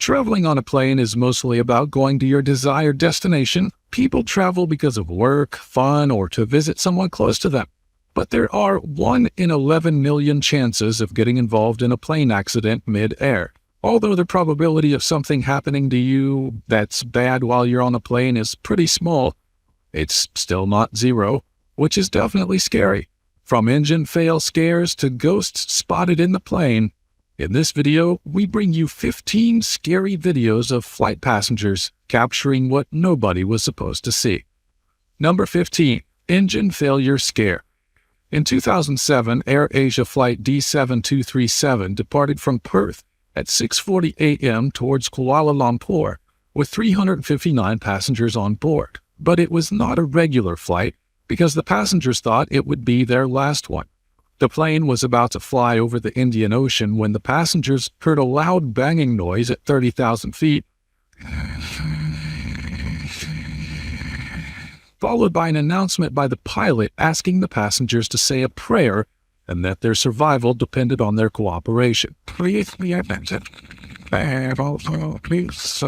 Traveling on a plane is mostly about going to your desired destination. People travel because of work, fun, or to visit someone close to them. But there are 1 in 11 million chances of getting involved in a plane accident mid-air. Although the probability of something happening to you that's bad while you're on a plane is pretty small, it's still not zero, which is definitely scary. From engine fail scares to ghosts spotted in the plane, in this video, we bring you 15 scary videos of flight passengers capturing what nobody was supposed to see. Number 15. Engine Failure Scare. In 2007, Air Asia Flight D7237 departed from Perth at 6:40 a.m. towards Kuala Lumpur with 359 passengers on board. But it was not a regular flight because the passengers thought it would be their last one. The plane was about to fly over the Indian Ocean when the passengers heard a loud banging noise at 30,000 feet, followed by an announcement by the pilot asking the passengers to say a prayer and that their survival depended on their cooperation. Please be attentive. Please,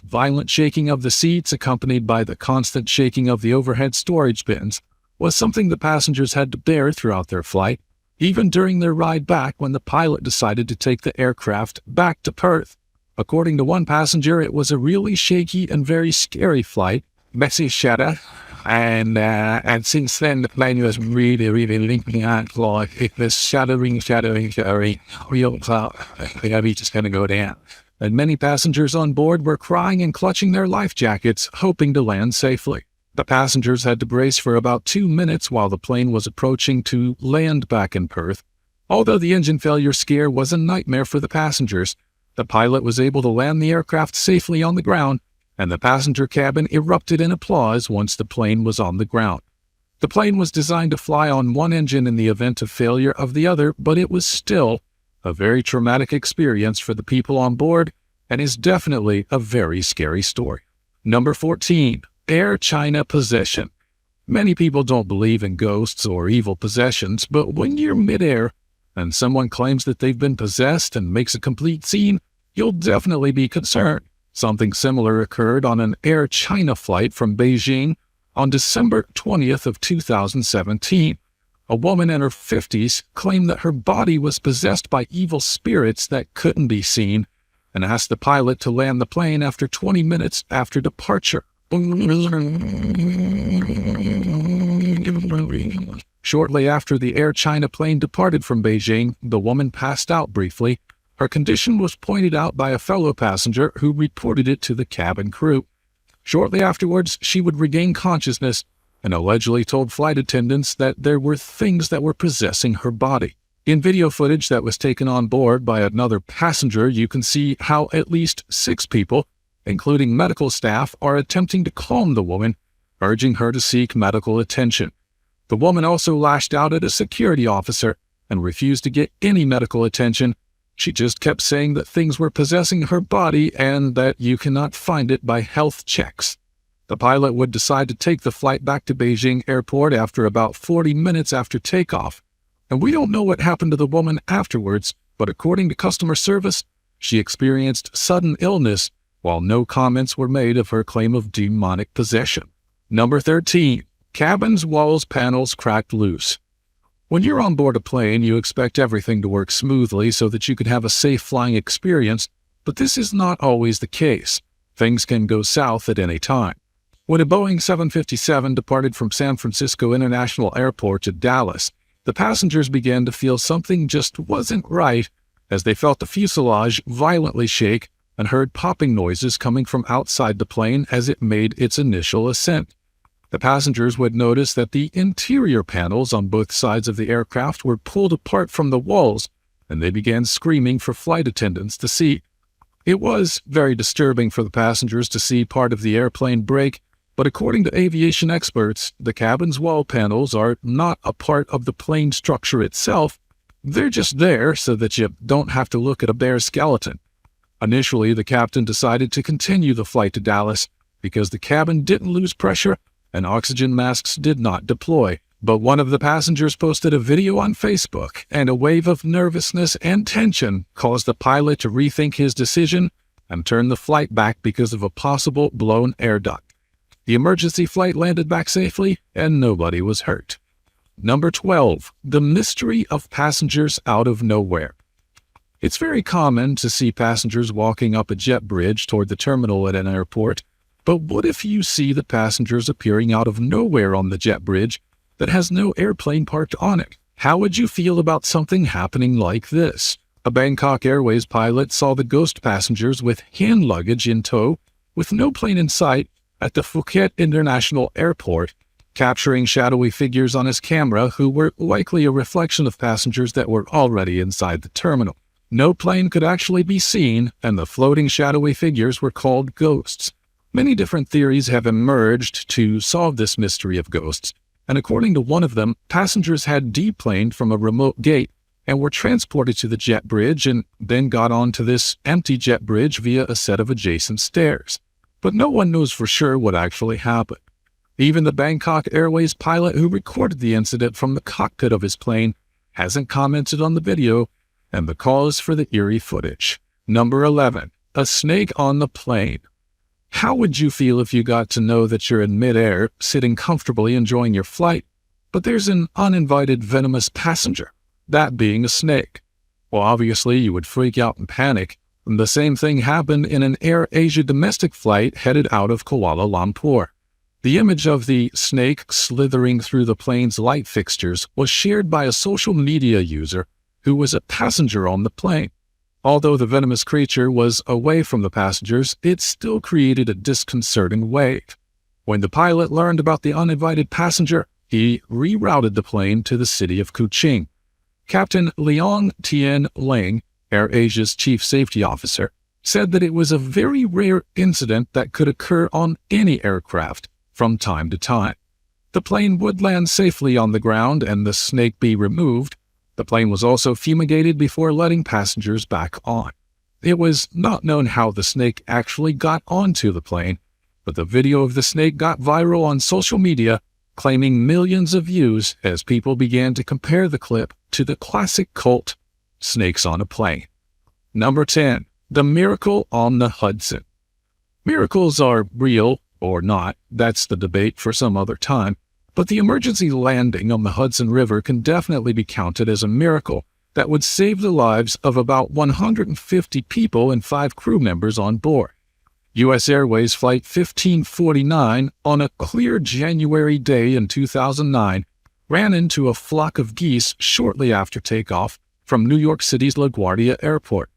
Violent shaking of the seats, accompanied by the constant shaking of the overhead storage bins, was something the passengers had to bear throughout their flight, even during their ride back when the pilot decided to take the aircraft back to Perth. According to one passenger, it was a really shaky and very scary flight. Messy shudder. And since then, the plane was really linking out like it was shuddering, real cloud. We're just going to go down. And many passengers on board were crying and clutching their life jackets, hoping to land safely. The passengers had to brace for about 2 minutes while the plane was approaching to land back in Perth. Although the engine failure scare was a nightmare for the passengers, the pilot was able to land the aircraft safely on the ground, and the passenger cabin erupted in applause once the plane was on the ground. The plane was designed to fly on one engine in the event of failure of the other, but it was still a very traumatic experience for the people on board and is definitely a very scary story. Number 14. Air China Possession. Many people don't believe in ghosts or evil possessions, but when you're midair and someone claims that they've been possessed and makes a complete scene, you'll definitely be concerned. Something similar occurred on an Air China flight from Beijing on December 20th of 2017. A woman in her 50s claimed that her body was possessed by evil spirits that couldn't be seen and asked the pilot to land the plane after 20 minutes after departure. Shortly after the Air China plane departed from Beijing, the woman passed out briefly. Her condition was pointed out by a fellow passenger who reported it to the cabin crew. Shortly afterwards, she would regain consciousness and allegedly told flight attendants that there were things that were possessing her body. In video footage that was taken on board by another passenger, you can see how at least 6 people, including medical staff, are attempting to calm the woman, urging her to seek medical attention. The woman also lashed out at a security officer and refused to get any medical attention. She just kept saying that things were possessing her body and that you cannot find it by health checks. The pilot would decide to take the flight back to Beijing Airport after about 40 minutes after takeoff. And we don't know what happened to the woman afterwards, but according to customer service, she experienced sudden illness while no comments were made of her claim of demonic possession. Number 13. Cabin's walls panels cracked loose. When you're on board a plane, you expect everything to work smoothly so that you can have a safe flying experience, but this is not always the case. Things can go south at any time. When a Boeing 757 departed from San Francisco International Airport to Dallas, the passengers began to feel something just wasn't right as they felt the fuselage violently shake and heard popping noises coming from outside the plane as it made its initial ascent. The passengers would notice that the interior panels on both sides of the aircraft were pulled apart from the walls, and they began screaming for flight attendants to see. It was very disturbing for the passengers to see part of the airplane break, but according to aviation experts, the cabin's wall panels are not a part of the plane structure itself. They're just there so that you don't have to look at a bare skeleton. Initially, the captain decided to continue the flight to Dallas because the cabin didn't lose pressure and oxygen masks did not deploy. But one of the passengers posted a video on Facebook, and a wave of nervousness and tension caused the pilot to rethink his decision and turn the flight back because of a possible blown air duct. The emergency flight landed back safely, and nobody was hurt. Number 12. The mystery of passengers out of nowhere. It's very common to see passengers walking up a jet bridge toward the terminal at an airport, but what if you see the passengers appearing out of nowhere on the jet bridge that has no airplane parked on it? How would you feel about something happening like this? A Bangkok Airways pilot saw the ghost passengers with hand luggage in tow, with no plane in sight, at the Phuket International Airport, capturing shadowy figures on his camera who were likely a reflection of passengers that were already inside the terminal. No plane could actually be seen, and the floating shadowy figures were called ghosts. Many different theories have emerged to solve this mystery of ghosts, and according to one of them, passengers had deplaned from a remote gate and were transported to the jet bridge and then got onto this empty jet bridge via a set of adjacent stairs. But no one knows for sure what actually happened. Even the Bangkok Airways pilot who recorded the incident from the cockpit of his plane hasn't commented on the video and the cause for the eerie footage. Number 11. A snake on the plane. How would you feel if you got to know that you're in midair, sitting comfortably enjoying your flight, but there's an uninvited venomous passenger, that being a snake? Well, obviously you would freak out and panic. The same thing happened in an Air Asia domestic flight headed out of Kuala Lumpur. The image of the snake slithering through the plane's light fixtures was shared by a social media user who was a passenger on the plane. Although the venomous creature was away from the passengers, it still created a disconcerting wave. When the pilot learned about the uninvited passenger, he rerouted the plane to the city of Kuching. Captain Leong Tien Ling, AirAsia's chief safety officer, said that it was a very rare incident that could occur on any aircraft from time to time. The plane would land safely on the ground and the snake be removed. The plane was also fumigated before letting passengers back on. It was not known how the snake actually got onto the plane, but the video of the snake got viral on social media, claiming millions of views as people began to compare the clip to the classic cult Snakes on a Plane. Number 10. The Miracle on the Hudson. Miracles are real or not, that's the debate for some other time. But the emergency landing on the Hudson River can definitely be counted as a miracle that would save the lives of about 150 people and 5 crew members on board. U.S. Airways Flight 1549, on a clear January day in 2009, ran into a flock of geese shortly after takeoff from New York City's LaGuardia Airport.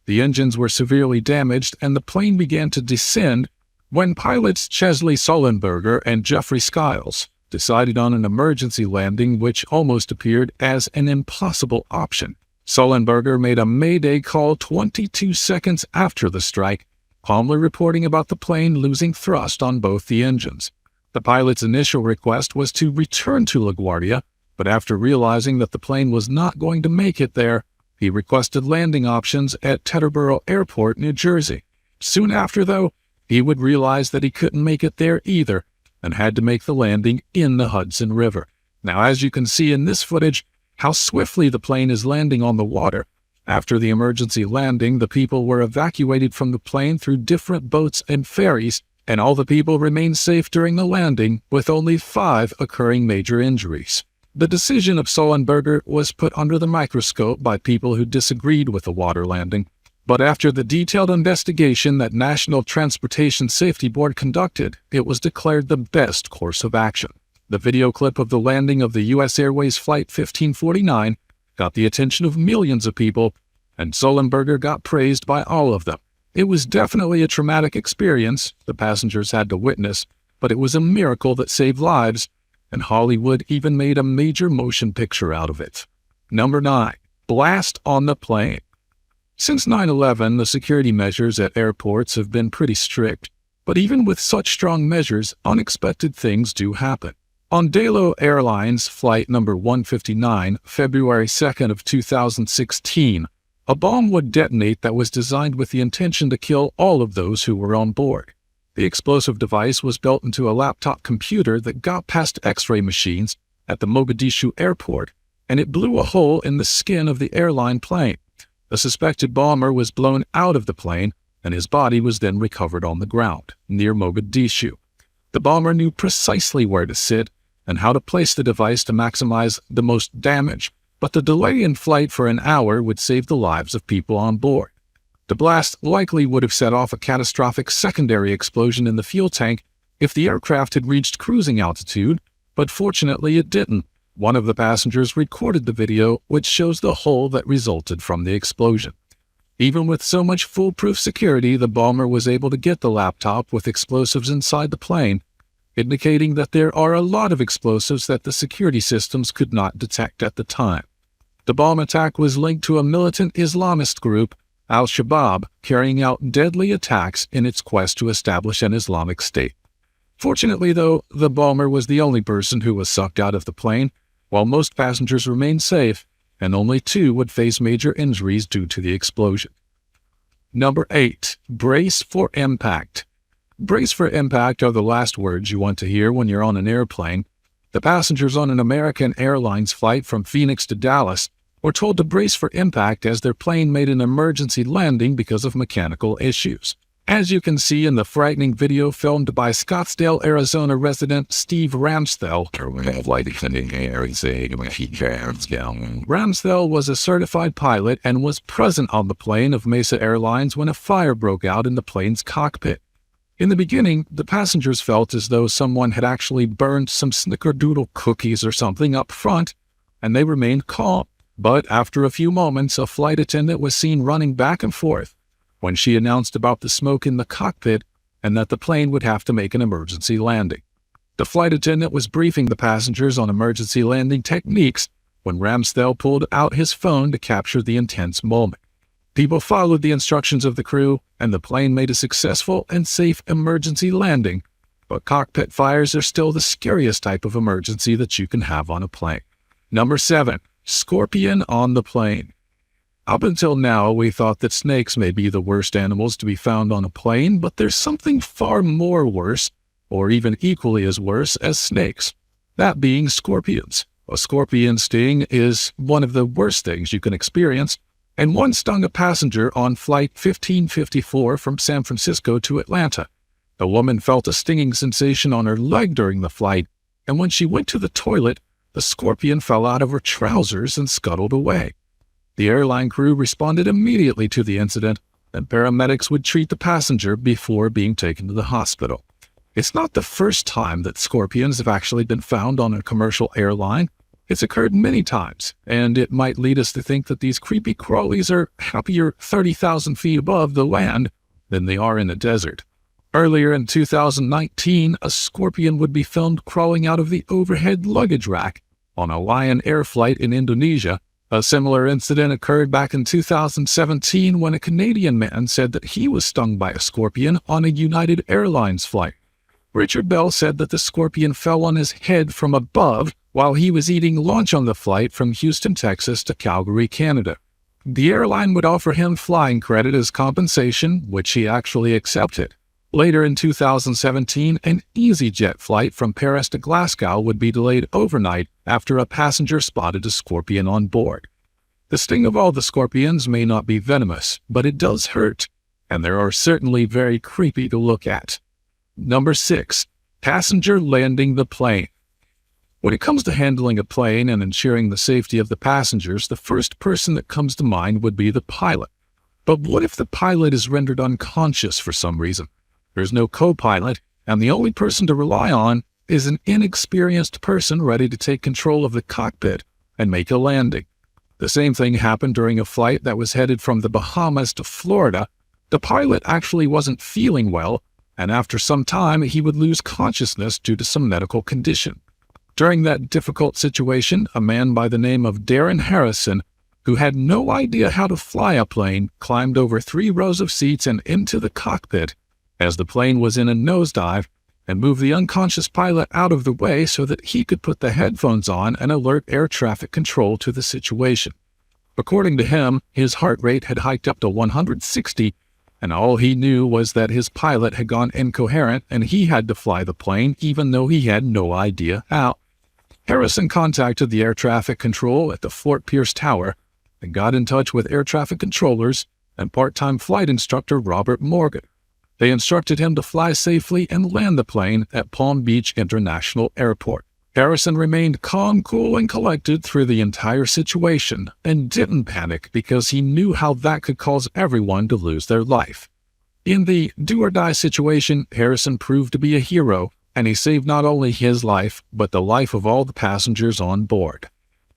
The engines were severely damaged and the plane began to descend when pilots Chesley Sullenberger and Jeffrey Skiles decided on an emergency landing which almost appeared as an impossible option. Sullenberger made a mayday call 22 seconds after the strike, calmly reporting about the plane losing thrust on both the engines. The pilot's initial request was to return to LaGuardia, but after realizing that the plane was not going to make it there, he requested landing options at Teterboro Airport, New Jersey. Soon after, though, he would realize that he couldn't make it there either, and had to make the landing in the Hudson River. Now, as you can see in this footage, how swiftly the plane is landing on the water. After the emergency landing, the people were evacuated from the plane through different boats and ferries, and all the people remained safe during the landing, with only 5 occurring major injuries. The decision of Sullenberger was put under the microscope by people who disagreed with the water landing, but after the detailed investigation that National Transportation Safety Board conducted, it was declared the best course of action. The video clip of the landing of the U.S. Airways Flight 1549 got the attention of millions of people, and Sullenberger got praised by all of them. It was definitely a traumatic experience the passengers had to witness, but it was a miracle that saved lives, and Hollywood even made a major motion picture out of it. Number 9. Blast on the plane. Since 9/11, the security measures at airports have been pretty strict, but even with such strong measures, unexpected things do happen. On Dalo Airlines flight number 159, February 2nd of 2016, a bomb would detonate that was designed with the intention to kill all of those who were on board. The explosive device was built into a laptop computer that got past X-ray machines at the Mogadishu airport, and it blew a hole in the skin of the airline plane. The suspected bomber was blown out of the plane, and his body was then recovered on the ground, near Mogadishu. The bomber knew precisely where to sit and how to place the device to maximize the most damage, but the delay in flight for an hour would save the lives of people on board. The blast likely would have set off a catastrophic secondary explosion in the fuel tank if the aircraft had reached cruising altitude, but fortunately it didn't. One of the passengers recorded the video, which shows the hole that resulted from the explosion. Even with so much foolproof security, the bomber was able to get the laptop with explosives inside the plane, indicating that there are a lot of explosives that the security systems could not detect at the time. The bomb attack was linked to a militant Islamist group, Al-Shabaab, carrying out deadly attacks in its quest to establish an Islamic State. Fortunately, though, the bomber was the only person who was sucked out of the plane, while most passengers remained safe, and only 2 would face major injuries due to the explosion. Number 8. Brace for impact. Brace for impact are the last words you want to hear when you're on an airplane. The passengers on an American Airlines flight from Phoenix to Dallas were told to brace for impact as their plane made an emergency landing because of mechanical issues. As you can see in the frightening video filmed by Scottsdale, Arizona resident Steve Ramsthel, Ramsthel was a certified pilot and was present on the plane of Mesa Airlines when a fire broke out in the plane's cockpit. In the beginning, the passengers felt as though someone had actually burned some snickerdoodle cookies or something up front, and they remained calm. But after a few moments, a flight attendant was seen running back and forth when she announced about the smoke in the cockpit and that the plane would have to make an emergency landing. The flight attendant was briefing the passengers on emergency landing techniques when Ramsthel pulled out his phone to capture the intense moment. People followed the instructions of the crew, and the plane made a successful and safe emergency landing, but cockpit fires are still the scariest type of emergency that you can have on a plane. Number 7. Scorpion on the plane. Up until now, we thought that snakes may be the worst animals to be found on a plane, but there's something far more worse, or even equally as worse as snakes. That being scorpions. A scorpion sting is one of the worst things you can experience, and one stung a passenger on Flight 1554 from San Francisco to Atlanta. The woman felt a stinging sensation on her leg during the flight, and when she went to the toilet, the scorpion fell out of her trousers and scuttled away. The airline crew responded immediately to the incident, and paramedics would treat the passenger before being taken to the hospital. It's not the first time that scorpions have actually been found on a commercial airline. It's occurred many times, and it might lead us to think that these creepy crawlies are happier 30,000 feet above the land than they are in a desert. Earlier in 2019, a scorpion would be filmed crawling out of the overhead luggage rack on a Lion Air flight in Indonesia. A similar incident occurred back in 2017 when a Canadian man said that he was stung by a scorpion on a United Airlines flight. Richard Bell said that the scorpion fell on his head from above while he was eating lunch on the flight from Houston, Texas to Calgary, Canada. The airline would offer him flying credit as compensation, which he actually accepted. Later in 2017, an EasyJet flight from Paris to Glasgow would be delayed overnight after a passenger spotted a scorpion on board. The sting of all the scorpions may not be venomous, but it does hurt, and they are certainly very creepy to look at. Number 6. Passenger landing the plane. When it comes to handling a plane and ensuring the safety of the passengers, the first person that comes to mind would be the pilot. But what if the pilot is rendered unconscious for some reason? There's no co-pilot, and the only person to rely on is an inexperienced person ready to take control of the cockpit and make a landing. The same thing happened during a flight that was headed from the Bahamas to Florida. The pilot actually wasn't feeling well, and after some time he would lose consciousness due to some medical condition. During that difficult situation, a man by the name of Darren Harrison, who had no idea how to fly a plane, climbed over 3 rows of seats and into the cockpit as the plane was in a nosedive, and moved the unconscious pilot out of the way so that he could put the headphones on and alert air traffic control to the situation. According to him, his heart rate had hiked up to 160, and all he knew was that his pilot had gone incoherent and he had to fly the plane even though he had no idea how. Harrison contacted the air traffic control at the Fort Pierce Tower and got in touch with air traffic controllers and part-time flight instructor Robert Morgan. They instructed him to fly safely and land the plane at Palm Beach International Airport. Harrison remained calm, cool, and collected through the entire situation and didn't panic because he knew how that could cause everyone to lose their life. In the do-or-die situation, Harrison proved to be a hero, and he saved not only his life, but the life of all the passengers on board.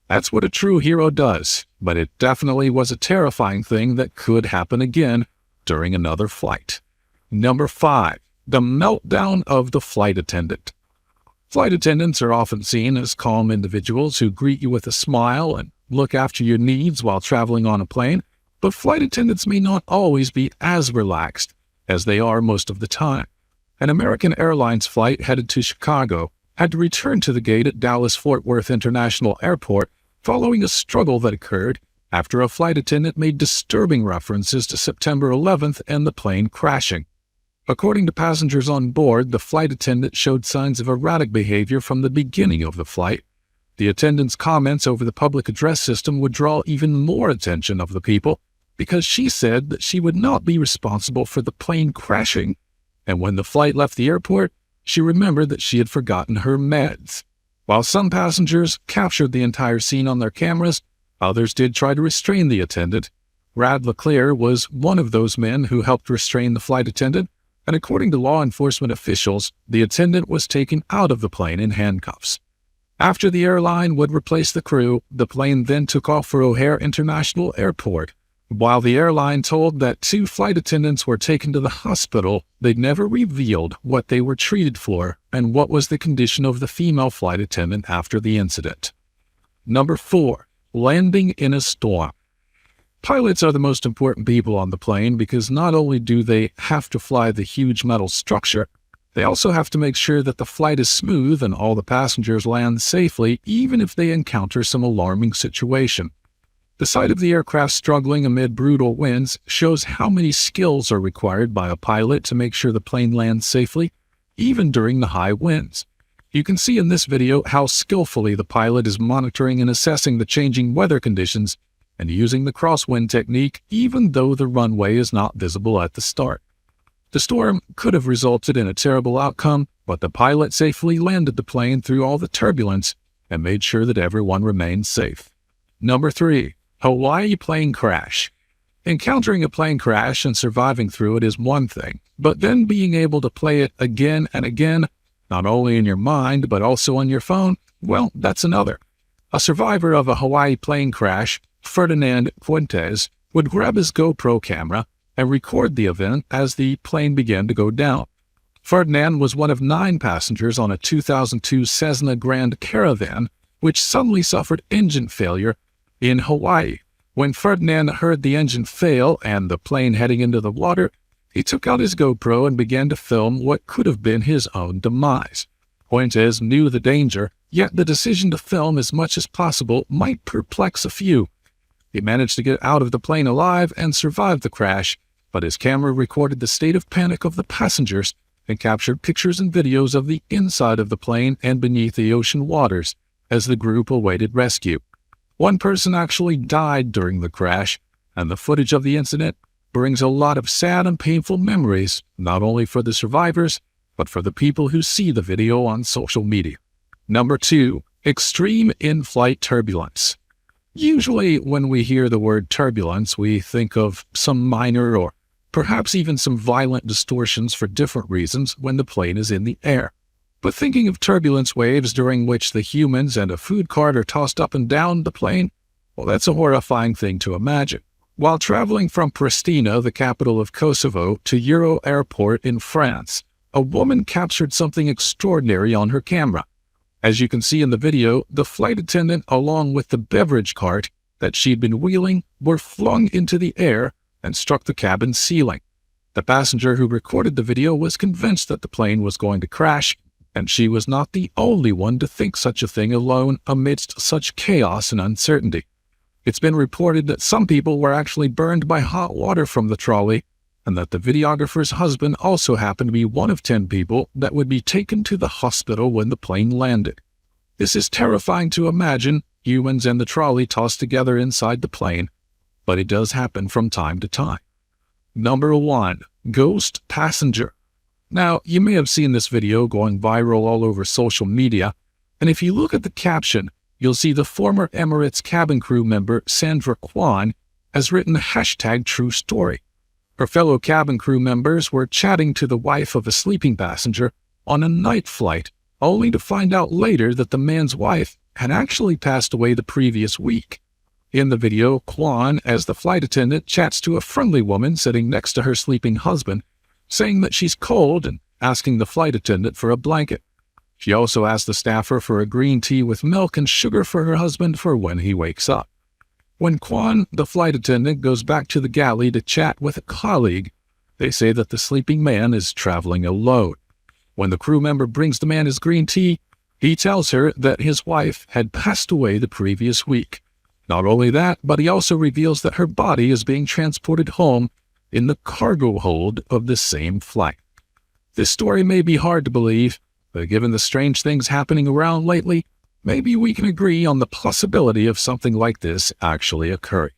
That's what a true hero does, but it definitely was a terrifying thing that could happen again during another flight. Number 5. The meltdown of the flight attendant. Flight attendants are often seen as calm individuals who greet you with a smile and look after your needs while traveling on a plane, but flight attendants may not always be as relaxed as they are most of the time. An American Airlines flight headed to Chicago had to return to the gate at Dallas-Fort Worth International Airport following a struggle that occurred after a flight attendant made disturbing references to September 11th and the plane crashing. According to passengers on board, the flight attendant showed signs of erratic behavior from the beginning of the flight. The attendant's comments over the public address system would draw even more attention of the people because she said that she would not be responsible for the plane crashing, and when the flight left the airport, she remembered that she had forgotten her meds. While some passengers captured the entire scene on their cameras, others did try to restrain the attendant. Brad LeClaire was one of those men who helped restrain the flight attendant, and according to law enforcement officials, the attendant was taken out of the plane in handcuffs. After the airline would replace the crew, the plane then took off for O'Hare International Airport. While the airline told that 2 flight attendants were taken to the hospital, they never revealed what they were treated for and what was the condition of the female flight attendant after the incident. Number 4. Landing in a storm. Pilots are the most important people on the plane because not only do they have to fly the huge metal structure, they also have to make sure that the flight is smooth and all the passengers land safely, even if they encounter some alarming situation. The sight of the aircraft struggling amid brutal winds shows how many skills are required by a pilot to make sure the plane lands safely, even during the high winds. You can see in this video how skillfully the pilot is monitoring and assessing the changing weather conditions and using the crosswind technique even though the runway is not visible at the start. The storm could have resulted in a terrible outcome, but the pilot safely landed the plane through all the turbulence and made sure that everyone remained safe. Number 3. Hawaii plane crash. Encountering a plane crash and surviving through it is one thing, but then being able to play it again and again, not only in your mind but also on your phone, well, that's another. A survivor of a Hawaii plane crash, Ferdinand Fuentes, would grab his GoPro camera and record the event as the plane began to go down. Ferdinand was one of 9 passengers on a 2002 Cessna Grand Caravan, which suddenly suffered engine failure in Hawaii. When Ferdinand heard the engine fail and the plane heading into the water, he took out his GoPro and began to film what could have been his own demise. Fuentes knew the danger, yet the decision to film as much as possible might perplex a few. He managed to get out of the plane alive and survived the crash, but his camera recorded the state of panic of the passengers and captured pictures and videos of the inside of the plane and beneath the ocean waters as the group awaited rescue. One person actually died during the crash, and the footage of the incident brings a lot of sad and painful memories, not only for the survivors, but for the people who see the video on social media. Number 2. Extreme in-flight turbulence. Usually when we hear the word turbulence, we think of some minor or perhaps even some violent distortions for different reasons when the plane is in the air. But thinking of turbulence waves during which the humans and a food cart are tossed up and down the plane, well, that's a horrifying thing to imagine. While traveling from Pristina, the capital of Kosovo, to Euro Airport in France, a woman captured something extraordinary on her camera. As you can see in the video, the flight attendant along with the beverage cart that she'd been wheeling were flung into the air and struck the cabin ceiling. The passenger who recorded the video was convinced that the plane was going to crash, and she was not the only one to think such a thing alone amidst such chaos and uncertainty. It's been reported that some people were actually burned by hot water from the trolley, and that the videographer's husband also happened to be one of 10 people that would be taken to the hospital when the plane landed. This is terrifying to imagine, humans and the trolley tossed together inside the plane, but it does happen from time to time. Number 1. Ghost Passenger. Now, you may have seen this video going viral all over social media, and if you look at the caption, you'll see the former Emirates cabin crew member Sandra Kwan has written #TrueStory. Her fellow cabin crew members were chatting to the wife of a sleeping passenger on a night flight, only to find out later that the man's wife had actually passed away the previous week. In the video, Kwan, as the flight attendant, chats to a friendly woman sitting next to her sleeping husband, saying that she's cold and asking the flight attendant for a blanket. She also asked the staffer for a green tea with milk and sugar for her husband for when he wakes up. When Kwan, the flight attendant, goes back to the galley to chat with a colleague, they say that the sleeping man is traveling alone. When the crew member brings the man his green tea, he tells her that his wife had passed away the previous week. Not only that, but he also reveals that her body is being transported home in the cargo hold of the same flight. This story may be hard to believe, but given the strange things happening around lately, maybe we can agree on the possibility of something like this actually occurring.